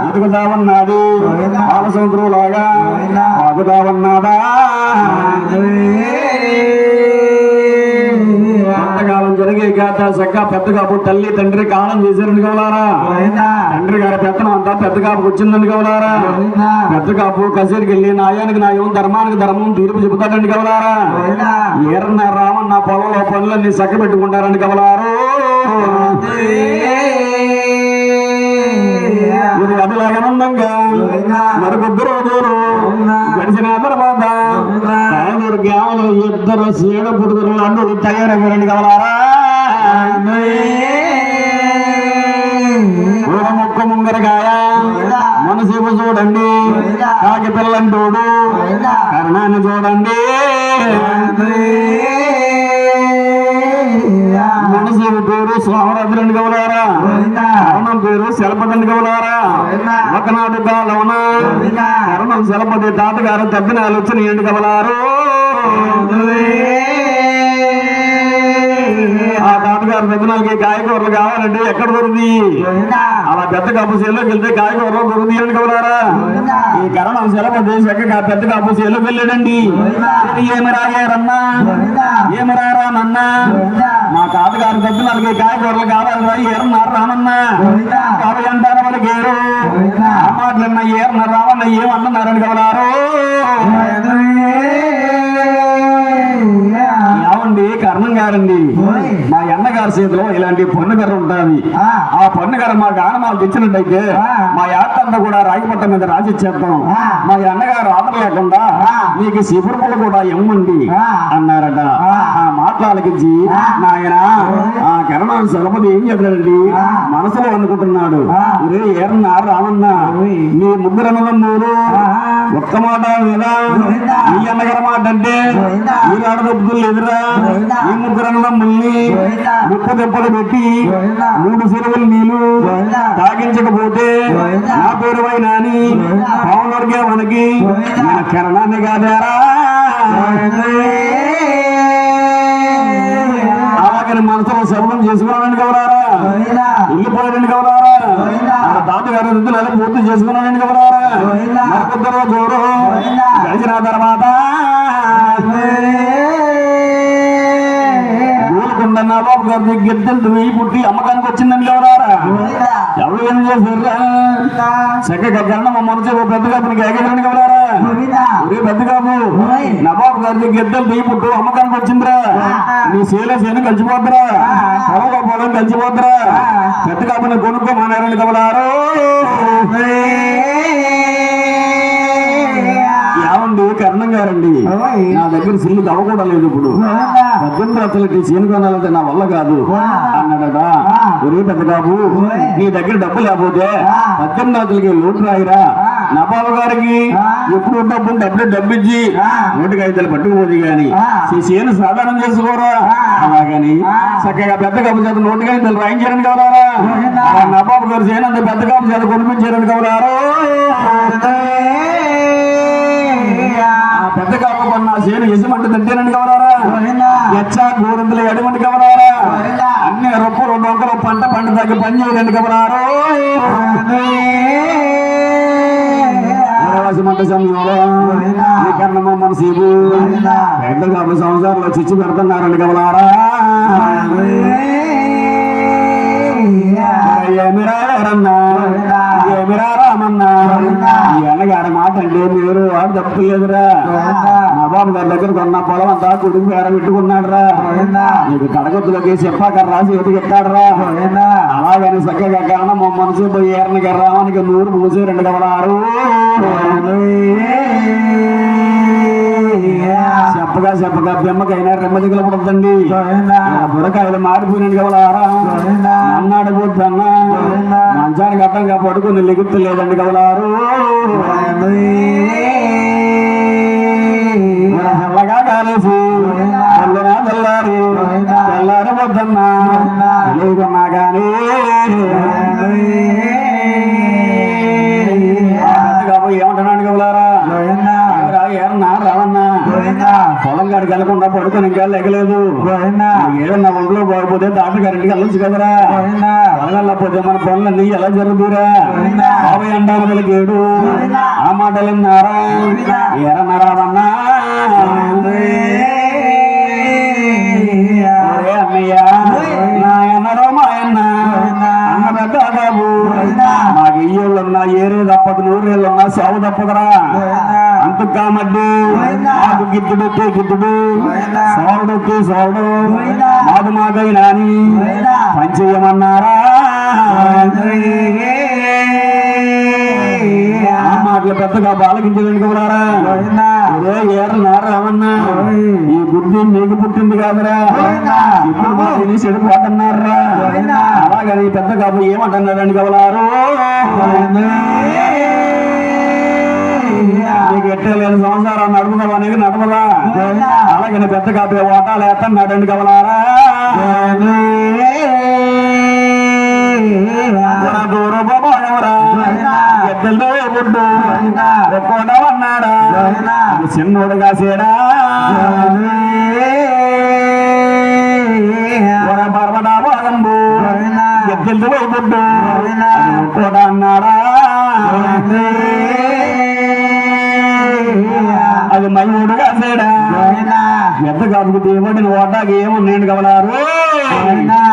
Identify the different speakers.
Speaker 1: ఎదుగుతా ఉన్నది పాల సముద్రంలాగా ఆగుతా ఉన్నదా కాలం జరిగే గాథ చక్క పెద్ద కాపు తల్లి తండ్రి కాలం చేశారని కవలారా తండ్రి గారి పెత్తనం అంతా పెద్ద కాపుకి వచ్చిందని కవలారా పెద్ద కాపు కసేరికి వెళ్ళి నాయానికి నాయం ధర్మానికి ధర్మం తీర్పు చెబుతాడని కవలారా ఏరన్న రామన్న పొలంలో పనులన్నీ చక్క పెట్టుకుంటారని కవలారు ఇది అదిలాగనందంగా మరి కొద్ది రోజులు గడిచిన తర్వాత గ్రామంలో ఇద్దరు సీడ పుట్టుదలు అన్నుడు తయారయ్యారని కవలారా మొక్క ముంగరగాయ మనసేపు చూడండి కాకి పిల్లంటోడు కర్ణాన్ని చూడండి మనసేపు పేరు స్వామరాత్రుని కవలారా కరణం పేరు శలపతిని కవలారా ఒకనాడు కాలవన కరణం శలపతి తాతగారు తప్పినాలు వచ్చిన ఏంటి కవలారు ఆ తాతగారు పెద్దనాలకి కాయకూరలు కావాలంటే ఎక్కడ దొరుకుతుంది అలా పెద్ద కాపు సేలోకి వెళ్తే కాయకూరలు దొరుకుతుంది అని కవలారా ఈ కరణం శలపతి చక్కగా పెద్ద కాపు సేలోకి వెళ్ళాడండి ఏమి రాగారన్నా ఏమి రారా నన్న మా తాతగారు పెద్దనాలకి కాయకూరలు కావాలరా ఏరన్నారు రామన్నా కావాలి అంటారు వాళ్ళకి ఏరు అమ్మాట్లన్నా ఏరన్నారు రామన్న ఏమన్నారని కవలారు ఏమండి కర్ణం గారండి మా అన్నగారి చేతిలో ఇలాంటి పొన్నుగర్ర ఉంటుంది ఆ పొన్నుగర్ర మా గానమాలు తెచ్చినట్టయితే మా యాత్రంతా కూడా రాగిపట్ట మీద రాసిచ్చేద్దాం మా అన్నగారు ఆదర లేకుండా మీకు శిబురుపులు కూడా ఎమ్మండి అన్నారట ఆ మాట్లాలకించి నాయన ఆ కరణం శలపతి ఏం చెప్పాడండి మనసులో అనుకుంటున్నాడు ఒరే ఏరన్నా రామన్న మీ ముగ్గురన్నదం మూడు ఒక్క మాట మీద మీ అన్నగారి మాట అంటే మీరు ఆడదొప్పులు ఎదురా ఈ ముగ్గురన్నదం ముల్లి ముప్పు దెబ్బలు పెట్టి 3 చెరువులు నీళ్లు తాగించకపోతే నా పేరు నాని పవన్ వర్గే మనకి కరణాన్ని కాదారా అలాగని మనసులో శబ్దం చేసుకున్నానని కవరారా వెళ్ళిపోయాడని కవరారా తాతగారు రుద్దులు పూర్తి చేసుకున్నానని కవరారా మరికొద్దరు జోరు గడిచిన తర్వాత బాబు గారి గిద్దెలు వెయ్యి పుట్టి అమ్మకానికి వచ్చిందని కవరారా ఎవరు ఏం చేశారా చక్కగా కరణం మనసు పెద్ద కాపునికి ఏకని కవరారా పెద్ద కాపు నబాబు గారి గిద్దెలు వెయ్యి పుట్టు అమ్మకానికి వచ్చిందిరా నీ సేను కలిసిపోద్దురా పొలంలో పొలం కలిసిపోద్దురా పెద్ద కాపుని కొనుక్కోమన్నారని కవలారు ఏమండి కర్ణం గారండి నా దగ్గర సీలు తవ్వకూడదు లేదు ఇప్పుడు 18 లక్షలకి సీను కొనాలంటే నా వల్ల కాదు అన్నాడట ఒరే పెద్ద కాపు నీ దగ్గర డబ్బు లేకపోతే 18 లక్షలకి లోటు రాయిరా నబాబు గారికి ఎప్పుడు డబ్బు ఉంటే అప్పుడే డబ్బిచ్చి 105 పట్టుకుపోదు గాని ఈ సీను సాధారణ చేసుకోరా అలాగని చక్కగా పెద్ద కాపు చేత 105 రాయించారని కవలారా నబాబు గారు సీను అంత పెద్ద కాపు చేత కొనిపించారని కవలారు పెద్ద కాపు కొన్న సేను యజమంటే తింటేనని కవరారా ఎచ్చా గోరంతులు ఎడమంటి కవరారా అన్ని రొప్పలు డొంకలు పంట తగ్గి పని చేయడానికి కవరారు మంట సమయంలో కర్ణమ్మ మనసేపు పెద్ద కాపు సంవత్సరాల్లో చిచ్చు పెడుతున్నారని కవలారా ఏమిరారన్నా ఏమిరా రామన్నా ఈ అన్నగారి మాట అంటే మీరు వాడు తప్పలేదురా నబాబు గారి దగ్గర కొన్న పొలం అంతా కుటుంబ పేర పెట్టుకున్నాడు రా నీకు కడగొద్దులోకి చెప్పాక రాసి ఎదుగుతాడురా అలాగని చక్కగా కారణం మా మనసు పోయి ఏరని రామానికి 100 మూసి 2 కవలారు చెప్పగా బెమ్మకైనా రెమ్మ దిగుల పడుతుందండి బుడకాయలు మారిపోయినట్టు కవలారా అన్నాడు పోతున్నా మంచానికి అడ్డంగా పడుకుని లెగుతు లేదండి కవలారు చల్లగా కాలేసి తెల్లారి పోతున్నా లేకున్నా కానీ ఏమంటున్నాడు కవలారా ఏమన్నా రావన్నా పొలం కాడికి వెళ్ళకుండా పడుకుని పొద్దున ఇంకా లెగలేదు ఏదన్నా ఒంట్లో పోకపోతే డాక్టర్ గారింటికి వెళ్ళొచ్చు కదరా వెళ్ళకపోతే మన పనులన్నీ ఎలా జరుగుతురా బాబాయ్ అంటాను వెలిగేడు ఆ మాటలు విన్నారా ఏరన్నారావన్నా అన్నయ్య నాయనరో మాయన్న అన్న పెద్ద బాబు మాకు ఇయ్యోళ్ళున్నా ఏరే తప్పదు నూరేళ్ళున్నా సాగు తప్పదురా అంతకు కామడ్డు మాకు గిద్దుడొక్కే గిద్దుడు సోవుడొక్కే సోవుడు మాకు మాకైనా అని పనిచేయమన్నారా ఆ మాటలు పెద్దగా బాలకించలేని కబడారా ఏరన్నారా ఈ బుద్ధి నీకు పుట్టింది కాదురా ఇప్పుడు మా తెలిసి చెడిపోతున్నారా అలాగని పెద్ద కాబు ఏమంటున్నారని కబలారు నీకు ఎట్టలేని సంసారం నడుపుదాం అనేది నడవదా అలాగని పెద్ద కాబు ఓటాలు వేస్తున్నాడండి కబలారా దూరం పోవరా ఎద్దెల్లో బుడ్డు ఒక్కోటన్నాడా చిన్నోడు కాసేడా పర్వదా భాగంబు ఎద్దెల్లో బుడ్డు ఒక్కోట అన్నాడా అది మైమూడు కాసేడా పెద్ద కాపుకు దేవుడిని ఓటాకి ఏమున్నాయండి కవలారు